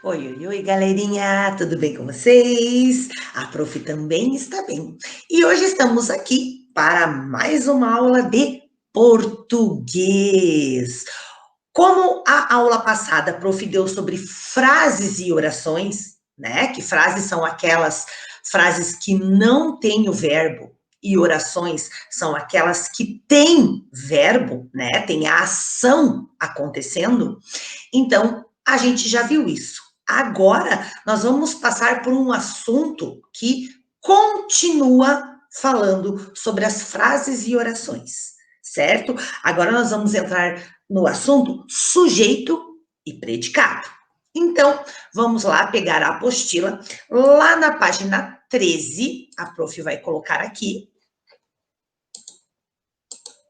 Oi, oi, oi, galerinha, tudo bem com vocês? A prof também está bem. E hoje estamos aqui para mais uma aula de português. Como a aula passada, a prof deu sobre frases e orações, né? Que frases são aquelas frases que não têm o verbo e orações são aquelas que têm verbo, né? Tem a ação acontecendo. Então, a gente já viu isso. Agora, nós vamos passar por um assunto que continua falando sobre as frases e orações, certo? Agora nós vamos entrar no assunto sujeito e predicado. Então, vamos lá pegar a apostila, lá na página 13, a prof vai colocar aqui.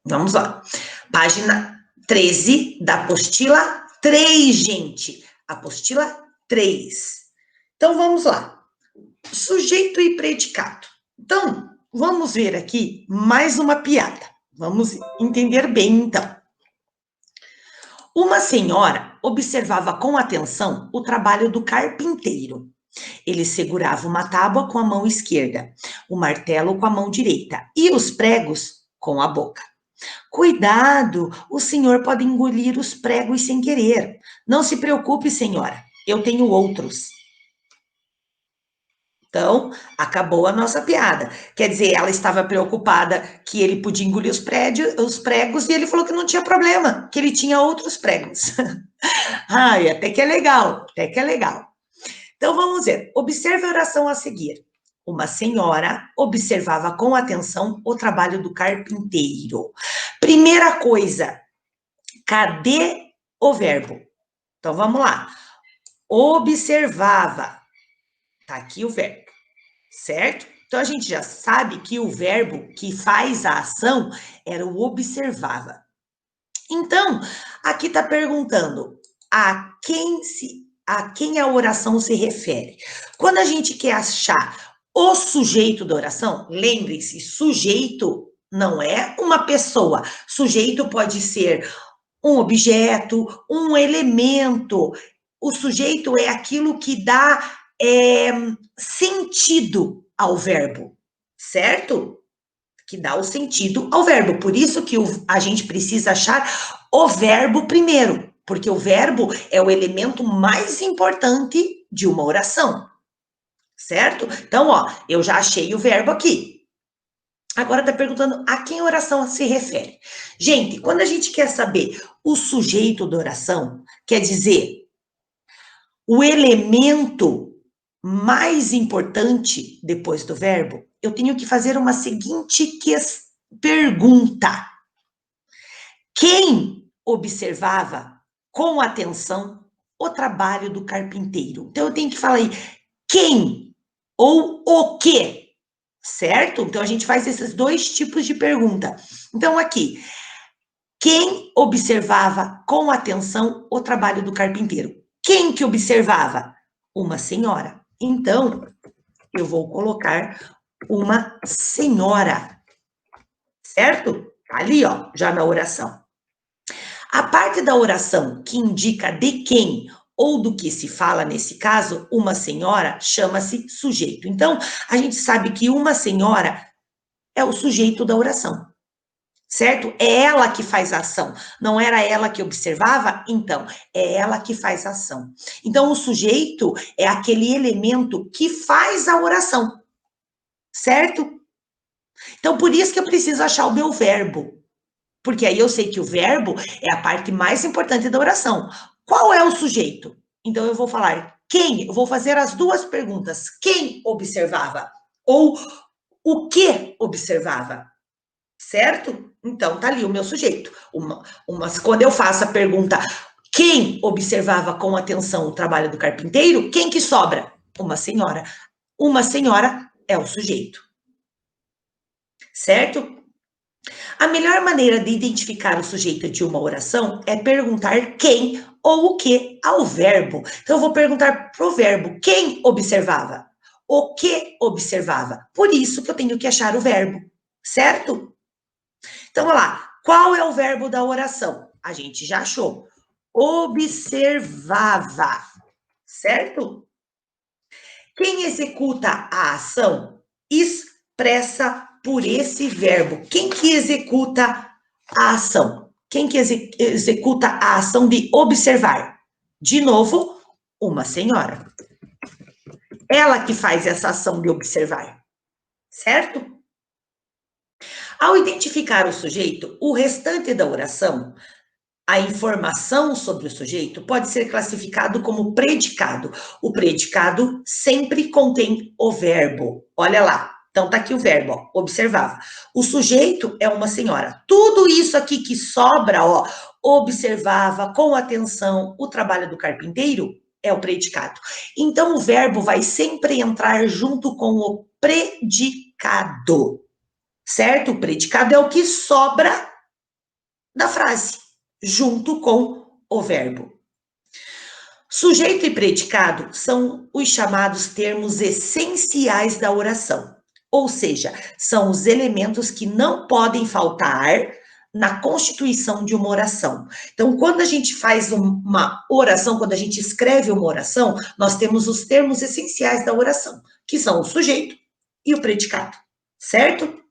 Vamos lá. Página 13 da apostila 3, gente. Apostila 3. Então, vamos lá. Sujeito e predicado. Então, vamos ver aqui mais uma piada. Vamos entender bem, então. Uma senhora observava com atenção o trabalho do carpinteiro. Ele segurava uma tábua com a mão esquerda, o martelo com a mão direita e os pregos com a boca. Cuidado, o senhor pode engolir os pregos sem querer. Não se preocupe, senhora, eu tenho outros. Então, acabou a nossa piada. Quer dizer, ela estava preocupada que ele podia engolir os pregos e ele falou que não tinha problema, que ele tinha outros pregos. Ai, até que é legal, até que é legal. Então, vamos ver. Observe a oração a seguir. Uma senhora observava com atenção o trabalho do carpinteiro. Primeira coisa, cadê o verbo? Então, vamos lá. Observava. Tá aqui o verbo, certo? Então, a gente já sabe que o verbo que faz a ação era o observava. Então, aqui está perguntando a quem a oração se refere. Quando a gente quer achar o sujeito da oração, lembre-se, sujeito não é uma pessoa. Sujeito pode ser um objeto, um elemento. O sujeito é aquilo que dá sentido ao verbo, certo? Que dá o sentido ao verbo. Por isso que a gente precisa achar o verbo primeiro, porque o verbo é o elemento mais importante de uma oração, certo? Então, ó, eu já achei o verbo aqui. Agora tá perguntando a quem a oração se refere. Gente, quando a gente quer saber o sujeito da oração, quer dizer, o elemento mais importante depois do verbo, eu tenho que fazer uma seguinte pergunta. Quem observava com atenção o trabalho do carpinteiro? Então, eu tenho que falar aí, quem ou o que, certo? Então, a gente faz esses dois tipos de pergunta. Então, aqui, quem observava com atenção o trabalho do carpinteiro? Quem que observava? Uma senhora. Então, eu vou colocar uma senhora, certo? Ali, ó, já na oração. A parte da oração que indica de quem ou do que se fala, nesse caso, uma senhora, chama-se sujeito. Então, a gente sabe que uma senhora é o sujeito da oração, certo? É ela que faz a ação. Não era ela que observava? Então, é ela que faz a ação. Então, o sujeito é aquele elemento que faz a oração, certo? Então, por isso que eu preciso achar o meu verbo. Porque aí eu sei que o verbo é a parte mais importante da oração. Qual é o sujeito? Então, eu vou falar quem? Eu vou fazer as duas perguntas. Quem observava? Ou o que observava? Certo? Então, tá ali o meu sujeito. Quando eu faço a pergunta quem observava com atenção o trabalho do carpinteiro, quem que sobra? Uma senhora. Uma senhora é o sujeito. Certo? A melhor maneira de identificar o sujeito de uma oração é perguntar quem ou o que ao verbo. Então, eu vou perguntar pro verbo quem observava, o que observava. Por isso que eu tenho que achar o verbo, certo? Então, olha lá. Qual é o verbo da oração? A gente já achou. Observava, certo? Quem executa a ação expressa por esse verbo. Quem que executa a ação? Quem que executa a ação de observar? De novo, uma senhora. Ela que faz essa ação de observar, certo? Ao identificar o sujeito, o restante da oração, a informação sobre o sujeito, pode ser classificado como predicado. O predicado sempre contém o verbo. Olha lá. Então, tá aqui o verbo, ó, observava. O sujeito é uma senhora. Tudo isso aqui que sobra, ó, observava com atenção o trabalho do carpinteiro, é o predicado. Então, o verbo vai sempre entrar junto com o predicado, certo? O predicado é o que sobra da frase, junto com o verbo. Sujeito e predicado são os chamados termos essenciais da oração, ou seja, são os elementos que não podem faltar na constituição de uma oração. Então, quando a gente faz uma oração, quando a gente escreve uma oração, nós temos os termos essenciais da oração, que são o sujeito e o predicado, certo?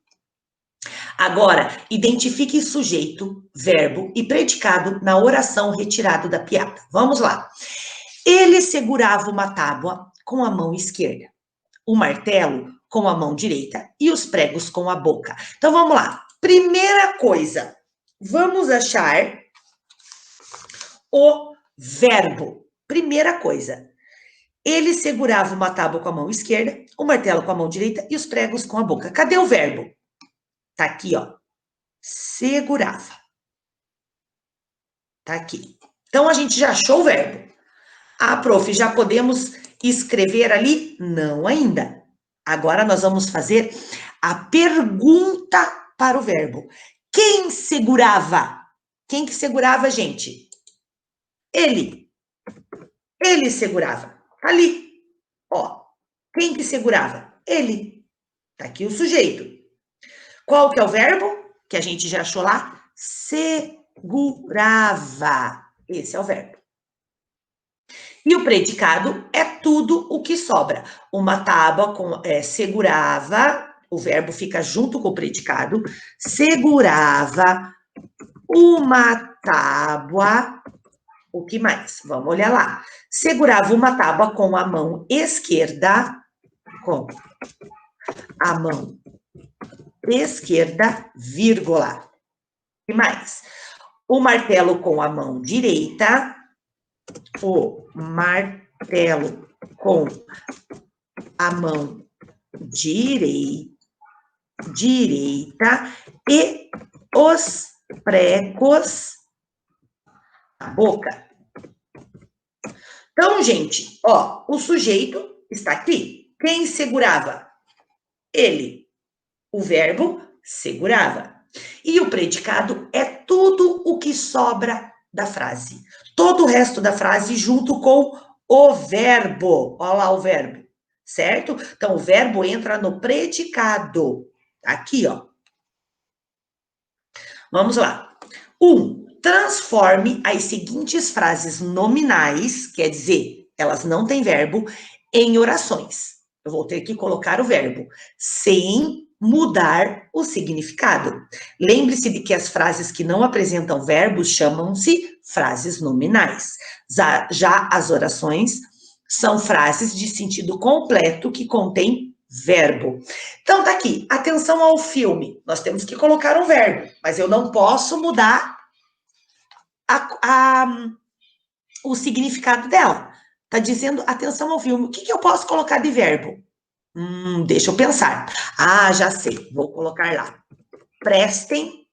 Agora, identifique sujeito, verbo e predicado na oração retirado da piada. Vamos lá. Ele segurava uma tábua com a mão esquerda, o martelo com a mão direita e os pregos com a boca. Então, vamos lá. Primeira coisa, vamos achar o verbo. Primeira coisa, ele segurava uma tábua com a mão esquerda, o martelo com a mão direita e os pregos com a boca. Cadê o verbo? Tá aqui, ó. Segurava. Tá aqui. Então, a gente já achou o verbo. Ah, prof, já podemos escrever ali? Não ainda. Agora nós vamos fazer a pergunta para o verbo. Quem segurava? Quem que segurava, gente? Ele. Ele segurava. Tá ali. Ó. Quem que segurava? Ele. Tá aqui o sujeito. Qual que é o verbo? Que a gente já achou lá? Segurava. Esse é o verbo. E o predicado é tudo o que sobra. Uma tábua segurava, o verbo fica junto com o predicado, segurava uma tábua. O que mais? Vamos olhar lá. Segurava uma tábua com a mão esquerda, com a mão esquerda, vírgula. O que mais? O martelo com a mão direita, o martelo com a mão direita e os pregos na boca. Então, gente, ó, o sujeito está aqui. Quem segurava? Ele. O verbo segurava. E o predicado é tudo o que sobra da frase. Todo o resto da frase junto com o verbo. Olha lá o verbo, certo? Então, o verbo entra no predicado. Aqui, ó. Vamos lá. 1. Transforme as seguintes frases nominais, quer dizer, elas não têm verbo, em orações. Eu vou ter que colocar o verbo, sem mudar o significado. Lembre-se de que as frases que não apresentam verbos chamam-se frases nominais. Já as orações são frases de sentido completo que contêm verbo. Então, tá aqui, atenção ao filme. Nós temos que colocar um verbo, mas eu não posso mudar o significado dela. Tá dizendo atenção ao filme. O que eu posso colocar de verbo? Deixa eu pensar. Ah, já sei. Vou colocar lá. Prestem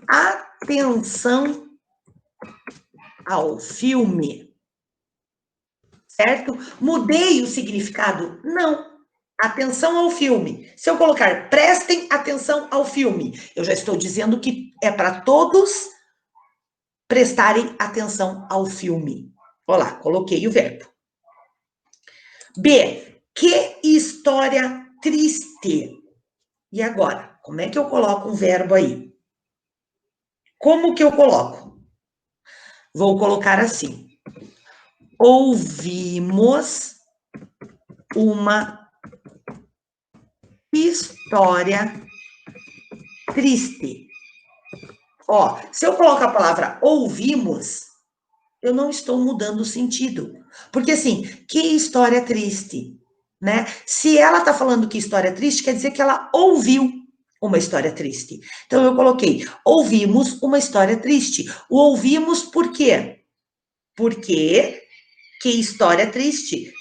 atenção ao filme. Certo? Mudei o significado? Não. Atenção ao filme. Se eu colocar prestem atenção ao filme, eu já estou dizendo que é para todos prestarem atenção ao filme. Olha lá, coloquei o verbo. B. Que história triste. E agora? Como é que eu coloco um verbo aí? Como que eu coloco? Vou colocar assim. Ouvimos uma história triste. Ó, se eu coloco a palavra ouvimos, eu não estou mudando o sentido. Porque assim, que história triste, né? Se ela tá falando que história triste, quer dizer que ela ouviu uma história triste. Então eu coloquei, ouvimos uma história triste. O ouvimos por quê? Porque que história triste?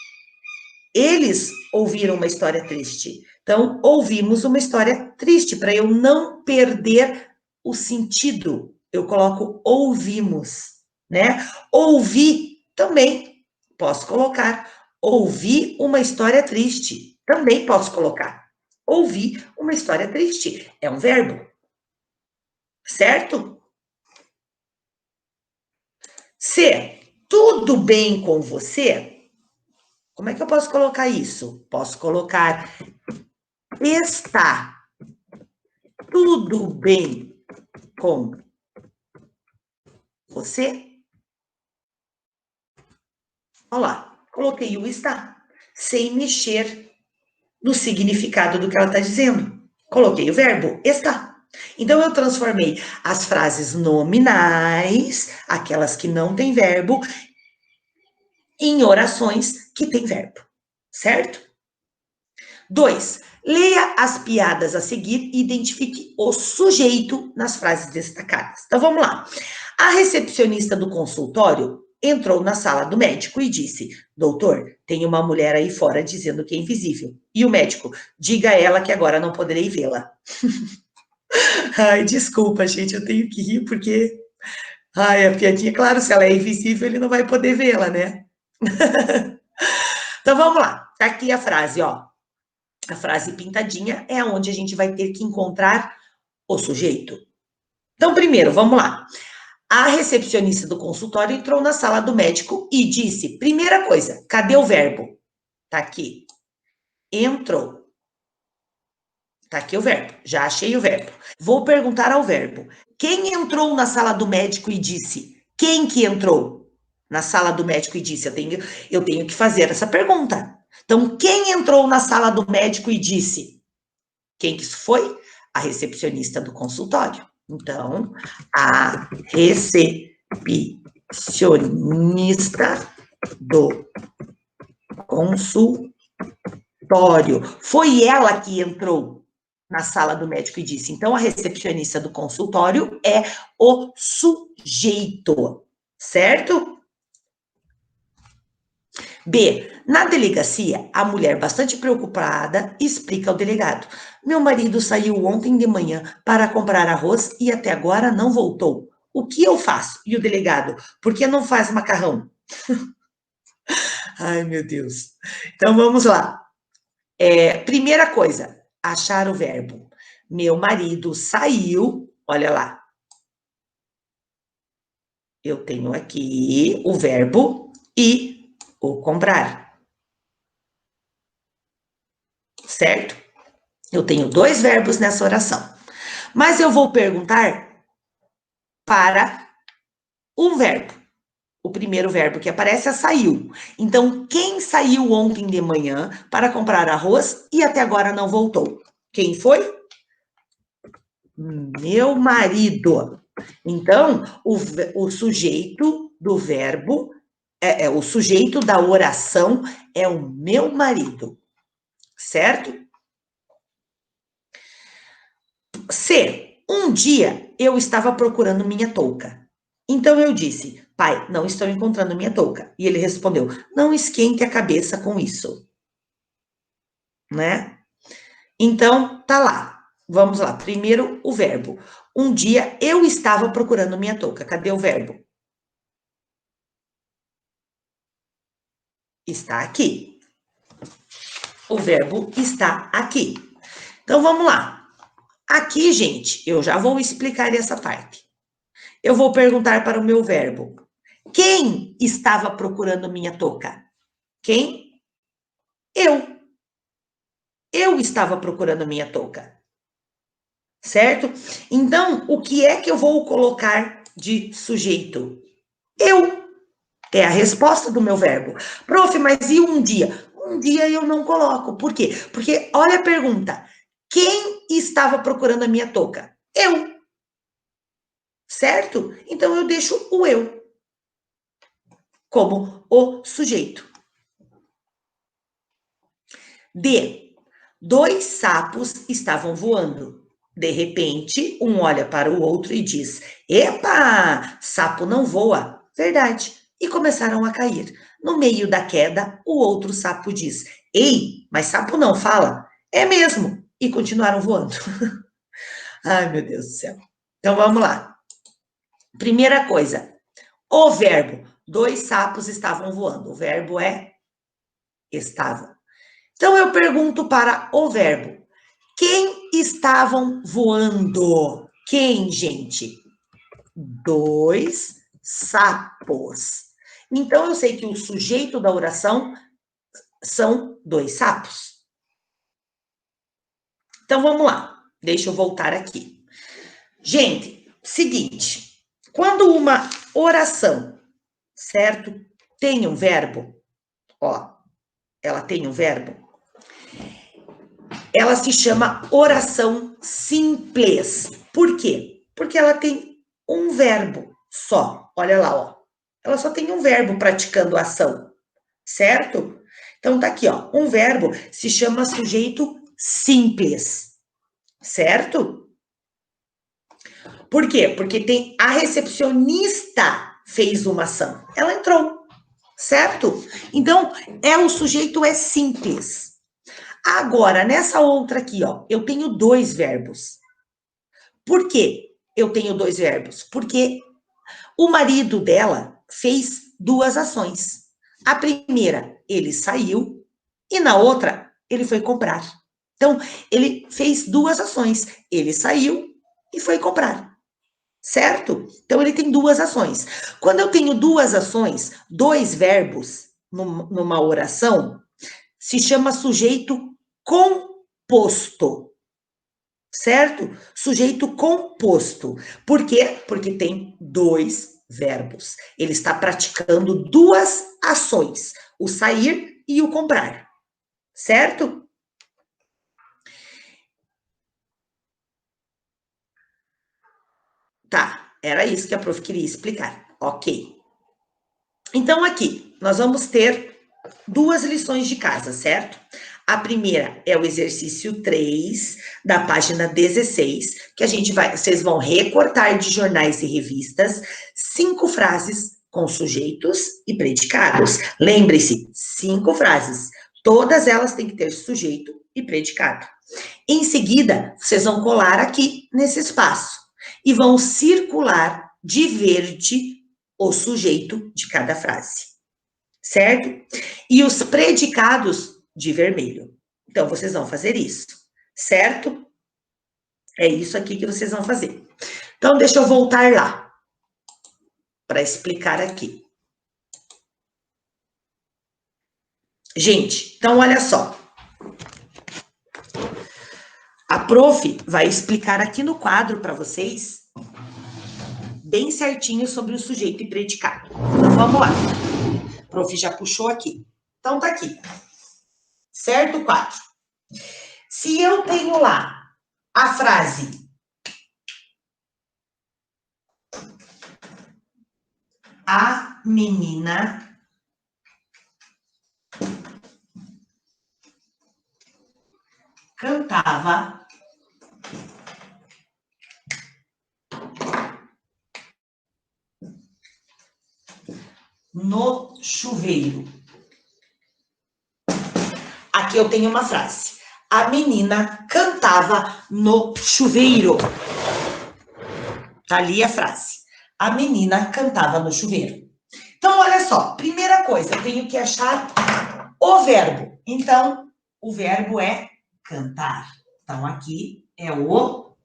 Eles ouviram uma história triste. Então, ouvimos uma história triste, para eu não perder o sentido. Eu coloco ouvimos, né? Ouvi também posso colocar. Ouvi uma história triste. Também posso colocar. Ouvi uma história triste. É um verbo. Certo? Se tudo bem com você, como é que eu posso colocar isso? Posso colocar está tudo bem com você? Olha lá, coloquei o está, sem mexer no significado do que ela está dizendo. Coloquei o verbo está. Então, eu transformei as frases nominais, aquelas que não têm verbo, em orações que têm verbo, certo? 2. Leia as piadas a seguir e identifique o sujeito nas frases destacadas. Então, vamos lá. A recepcionista do consultório entrou na sala do médico e disse: doutor, tem uma mulher aí fora dizendo que é invisível. E o médico: diga a ela que agora não poderei vê-la. Ai, desculpa, gente, eu tenho que rir porque... Ai, a piadinha, claro, se ela é invisível, ele não vai poder vê-la, né? Então, vamos lá. Tá aqui a frase, ó. A frase pintadinha é onde a gente vai ter que encontrar o sujeito. Então, primeiro, vamos lá. A recepcionista do consultório entrou na sala do médico e disse: primeira coisa, cadê o verbo? Tá aqui. Entrou. Tá aqui o verbo. Já achei o verbo. Vou perguntar ao verbo. Quem entrou na sala do médico e disse? Quem que entrou na sala do médico e disse? Eu tenho que fazer essa pergunta. Então, quem entrou na sala do médico e disse? Quem que isso foi? A recepcionista do consultório. Então, a recepcionista do consultório. Foi ela que entrou na sala do médico e disse. Então, a recepcionista do consultório é o sujeito, certo? B. Na delegacia, a mulher, bastante preocupada, explica ao delegado: meu marido saiu ontem de manhã para comprar arroz e até agora não voltou. O que eu faço? E o delegado: por que não faz macarrão? Ai, meu Deus. Então, vamos lá. Primeira coisa, achar o verbo. Meu marido saiu, olha lá. Eu tenho aqui o verbo e o comprar. Certo? Eu tenho dois verbos nessa oração. Mas eu vou perguntar para um verbo. O primeiro verbo que aparece é saiu. Então, quem saiu ontem de manhã para comprar arroz e até agora não voltou? Quem foi? Meu marido. Então, o sujeito do verbo, o sujeito da oração é o meu marido. Certo? C. Um dia eu estava procurando minha touca. Então eu disse: pai, não estou encontrando minha touca. E ele respondeu: não esquente a cabeça com isso. Né? Então, tá lá. Vamos lá. Primeiro, o verbo. Um dia eu estava procurando minha touca. Cadê o verbo? Está aqui. O verbo está aqui. Então, vamos lá. Aqui, gente, eu já vou explicar essa parte. Eu vou perguntar para o meu verbo: quem estava procurando minha touca? Quem? Eu. Eu estava procurando minha touca. Certo? Então, o que é que eu vou colocar de sujeito? Eu. É a resposta do meu verbo. Prof, mas e um dia? Um dia eu não coloco. Por quê? Porque, olha a pergunta. Quem estava procurando a minha touca? Eu. Certo? Então eu deixo o eu como o sujeito. D. 2 sapos estavam voando. De repente, um olha para o outro e diz: Epa, sapo não voa. Verdade. E começaram a cair. No meio da queda, o outro sapo diz: Ei, mas sapo não fala. É mesmo. E continuaram voando. Ai, meu Deus do céu. Então vamos lá. Primeira coisa, o verbo. 2 sapos estavam voando. O verbo é estavam. Então eu pergunto para o verbo: quem estavam voando? Quem, gente? 2 sapos. Então eu sei que o sujeito da oração são 2 sapos. Então vamos lá. Deixa eu voltar aqui. Gente, seguinte. Quando uma oração, certo, tem um verbo, ó, ela tem um verbo, ela se chama oração simples. Por quê? Porque ela tem um verbo só. Olha lá, ó. Ela só tem um verbo praticando a ação, certo? Então tá aqui, ó. Um verbo se chama sujeito simples, certo? Por quê? Porque tem a recepcionista fez uma ação. Ela entrou, certo? Então, o sujeito é simples. Agora, nessa outra aqui, ó, eu tenho 2 verbos. Por quê eu tenho 2 verbos? Porque o marido dela fez 2 ações. A primeira, ele saiu, e na outra, ele foi comprar. Então, ele fez 2 ações. Ele saiu e foi comprar. Certo? Então, ele tem 2 ações. Quando eu tenho 2 ações, 2 verbos numa oração, se chama sujeito composto, certo? Sujeito composto. Por quê? Porque tem 2 verbos. Ele está praticando 2 ações, o sair e o comprar, certo? Tá, era isso que a prof queria explicar. Ok. Então, aqui, nós vamos ter 2 lições de casa, certo? A primeira é o exercício 3, da página 16, que vocês vão recortar de jornais e revistas 5 frases com sujeitos e predicados. Lembre-se, 5 frases. Todas elas têm que ter sujeito e predicado. Em seguida, vocês vão colar aqui nesse espaço e vão circular de verde o sujeito de cada frase, certo? E os predicados de vermelho. Então, vocês vão fazer isso, certo? É isso aqui que vocês vão fazer. Então, deixa eu voltar lá para explicar aqui. Gente, então olha só. A prof vai explicar aqui no quadro para vocês bem certinho sobre o sujeito e predicado. Então, vamos lá. A prof já puxou aqui. Então, tá aqui. Certo, 4. Se eu tenho lá a frase a menina cantava no chuveiro. Aqui eu tenho uma frase. A menina cantava no chuveiro. Tá ali a frase. A menina cantava no chuveiro. Então, olha só. Primeira coisa, eu tenho que achar o verbo. Então, o verbo é cantar. Então, aqui é o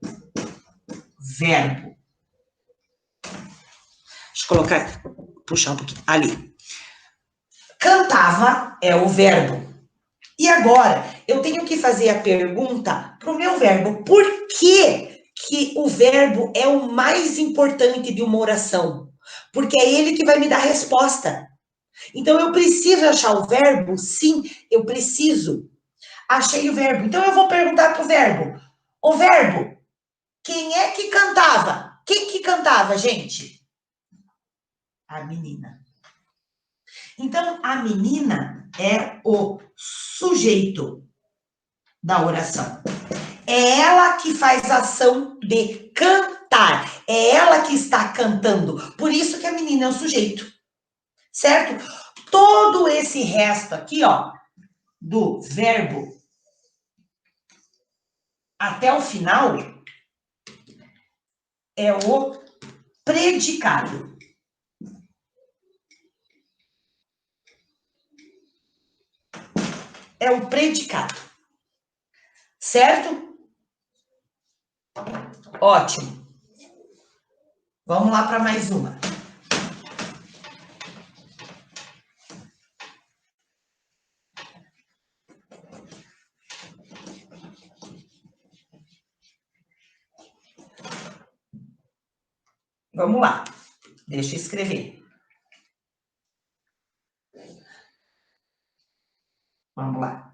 verbo. Deixa eu colocar, puxar um pouquinho. Ali. Cantava é o verbo. E agora, eu tenho que fazer a pergunta para o meu verbo. Por que o verbo é o mais importante de uma oração? porque é ele que vai me dar a resposta. Então, eu preciso achar o verbo? Sim, eu preciso. Achei o verbo. Então, eu vou perguntar para o verbo. O verbo, quem é que cantava? Quem que cantava, gente? A menina. Então, a menina é o sujeito da oração. É ela que faz a ação de cantar. É ela que está cantando. Por isso que a menina é o sujeito. Certo? Todo esse resto aqui, ó, do verbo até o final é o predicado. É o predicado. Certo? Ótimo. Vamos lá para mais uma. Vamos lá. Deixa eu escrever. Vamos lá.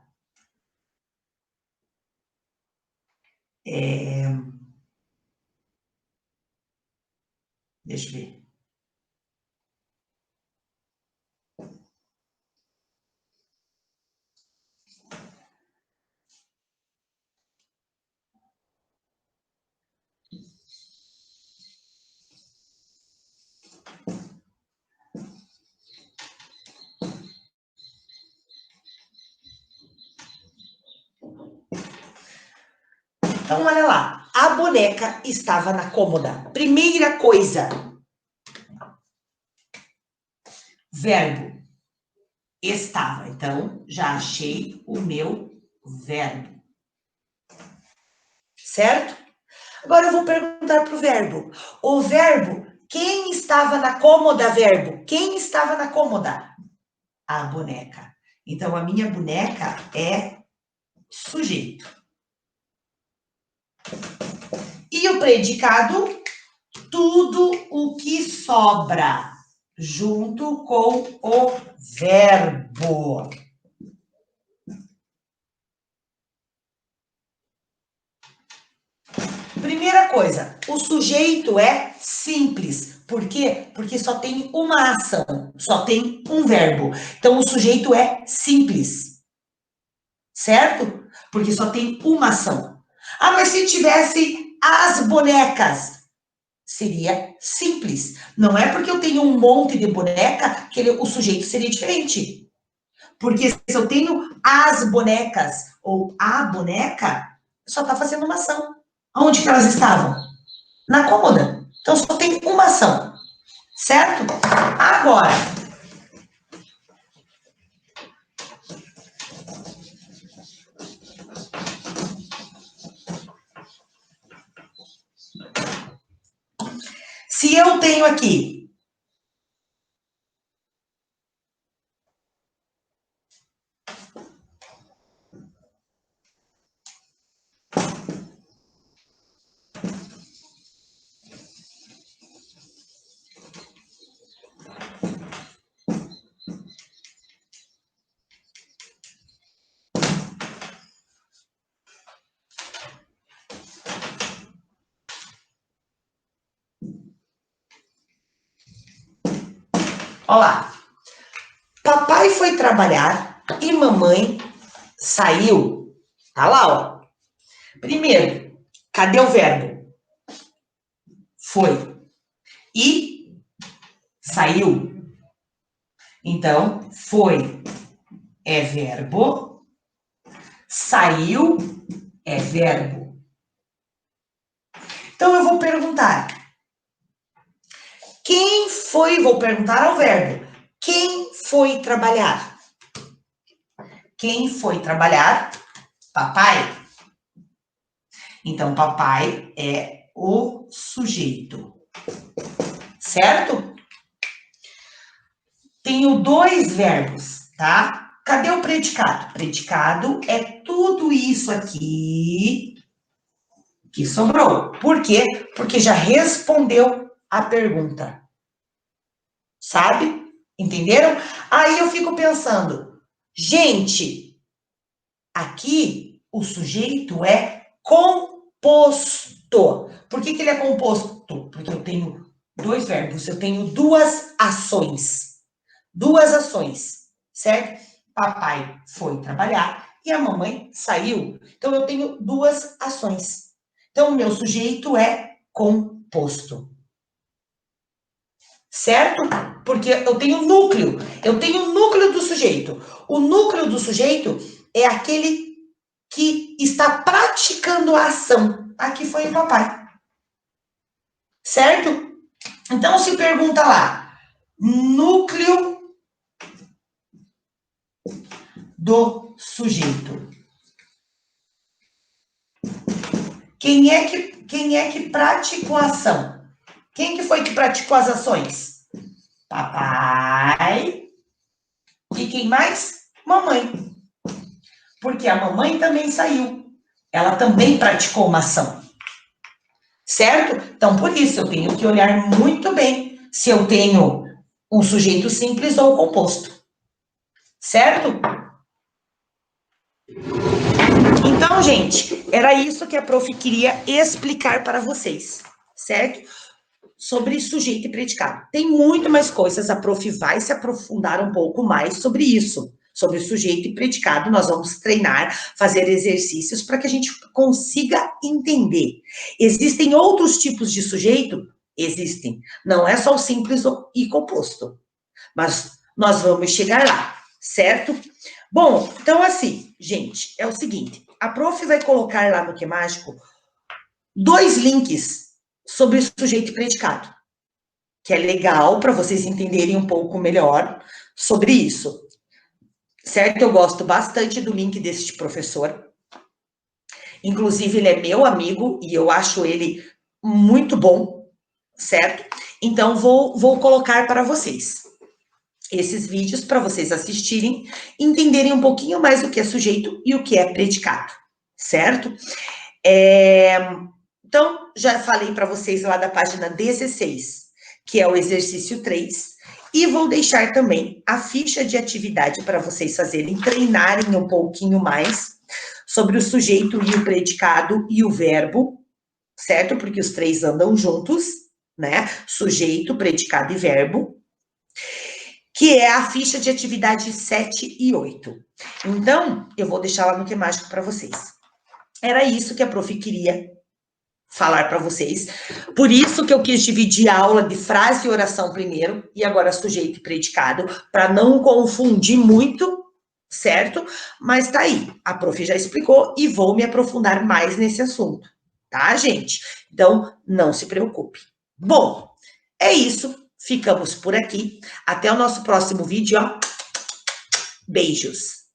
Deixa eu ver. Então, olha lá. A boneca estava na cômoda. Primeira coisa. Verbo. Estava. Então, já achei o meu verbo. Certo? Agora eu vou perguntar para o verbo. O verbo, quem estava na cômoda, verbo? Quem estava na cômoda? A boneca. Então, a minha boneca é sujeito. E o predicado? Tudo o que sobra junto com o verbo. Primeira coisa, o sujeito é simples. Por quê? Porque só tem uma ação, só tem um verbo. Então, o sujeito é simples. Certo? Porque só tem uma ação. Ah, mas se tivesse as bonecas, seria simples. Não é porque eu tenho um monte de boneca que o sujeito seria diferente. Porque se eu tenho as bonecas ou a boneca, só está fazendo uma ação. Onde que elas estavam? Na cômoda. Então só tem uma ação. Certo? Agora, se eu tenho aqui olha lá. Papai foi trabalhar e mamãe saiu. Tá lá, ó. Primeiro, cadê o verbo? Foi. E saiu. Então, foi é verbo. Saiu é verbo. Então, eu vou perguntar. Quem foi? Vou perguntar ao verbo. Quem foi trabalhar? Quem foi trabalhar? Papai. Então, papai é o sujeito. Certo? Tenho dois verbos, tá? Cadê o predicado? Predicado é tudo isso aqui que sobrou. Por quê? Porque já respondeu a pergunta. sabe? Entenderam? Aí eu fico pensando, gente, aqui o sujeito é composto. Por que ele é composto? Porque eu tenho dois verbos, eu tenho duas ações. Duas ações, certo? Papai foi trabalhar e a mamãe saiu. Então eu tenho duas ações. Então o meu sujeito é composto. Certo? Porque eu tenho núcleo. Eu tenho o núcleo do sujeito. O núcleo do sujeito é aquele que está praticando a ação. Aqui foi o papai. Certo? Então se pergunta lá, núcleo do sujeito. Quem é que praticou a ação? Quem que foi que praticou as ações? Papai. E quem mais? Mamãe. Porque a mamãe também saiu. Ela também praticou uma ação. Certo? Então, por isso, eu tenho que olhar muito bem se eu tenho um sujeito simples ou composto. Certo? Então, gente, era isso que a prof queria explicar para vocês. Certo? Sobre sujeito e predicado. Tem muito mais coisas, a prof vai se aprofundar um pouco mais sobre isso, sobre sujeito e predicado. Nós vamos treinar, fazer exercícios para que a gente consiga entender. Existem outros tipos de sujeito? Existem. Não é só o simples e composto, mas nós vamos chegar lá, certo? Bom, então assim, gente, é o seguinte, a prof vai colocar lá no Que Mágico 2 links sobre sujeito e predicado, que é legal para vocês entenderem um pouco melhor sobre isso. Certo? Eu gosto bastante do link deste professor. Inclusive, ele é meu amigo e eu acho ele muito bom, certo? Então, vou colocar para vocês esses vídeos para vocês assistirem, entenderem um pouquinho mais o que é sujeito e o que é predicado, certo? Então, já falei para vocês lá da página 16, que é o exercício 3, e vou deixar também a ficha de atividade para vocês fazerem, treinarem um pouquinho mais sobre o sujeito e o predicado e o verbo, certo? Porque os três andam juntos, né? Sujeito, predicado e verbo, que é a ficha de atividade 7 e 8. Então, eu vou deixar lá no Que Mágico para vocês. Era isso que a prof queria falar para vocês. Por isso que eu quis dividir a aula de frase e oração primeiro, e agora sujeito e predicado, para não confundir muito, certo? Mas tá aí, a prof já explicou e vou me aprofundar mais nesse assunto, tá, gente? Então, não se preocupe. Bom, é isso. Ficamos por aqui. Até o nosso próximo vídeo, ó. Beijos.